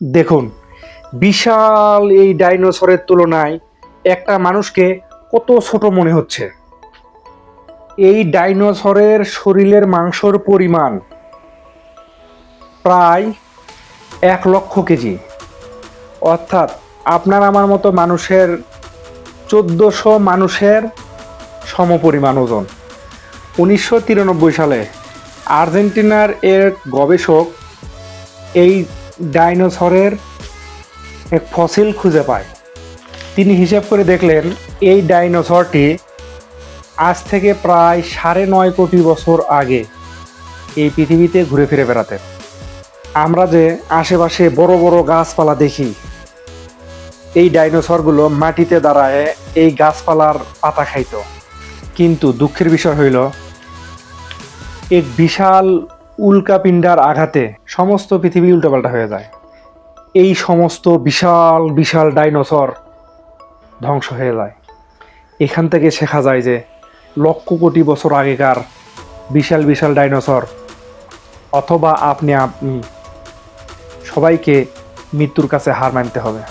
দেখুন, বিশাল এই ডাইনোসরের তুলনায় একটা মানুষকে কত ছোট মনে হচ্ছে। এই ডাইনোসরের শরীরের মাংসর পরিমাণ প্রায় 1,00,000 কেজি, অর্থাৎ আপনার আমার মতো মানুষের 1400 মানুষের সমপরিমাণ ওজন। 1993 সালে আর্জেন্টিনার এক গবেষক এই ডাইনোসরের এক ফসিল খুঁজে পায়। তিনি হিসাব করে দেখলেন এই ডাইনোসরটি আজ থেকে প্রায় 9.5 কোটি বছর আগে এই পৃথিবীতে ঘুরে ফিরে বেড়াতেন। আমরা যে আশেপাশে বড় বড় গাছপালা দেখি, এই ডাইনোসরগুলো মাটিতে দাঁড়ায় এই গাছপালার পাতা খাইত। কিন্তু দুঃখের বিষয় হইল, এক বিশাল উল্কাপিণ্ডার আঘাতে সমস্ত পৃথিবী উল্টাপাল্টা হয়ে যায়। এই সমস্ত বিশাল বিশাল ডাইনোসর ধ্বংস হয়ে যায়। এখান থেকে শেখা যায় যে লক্ষ কোটি বছর আগেকার বিশাল বিশাল ডাইনোসর অথবা আপনি সবাইকে মৃত্যুর কাছে হার মানতে হবে।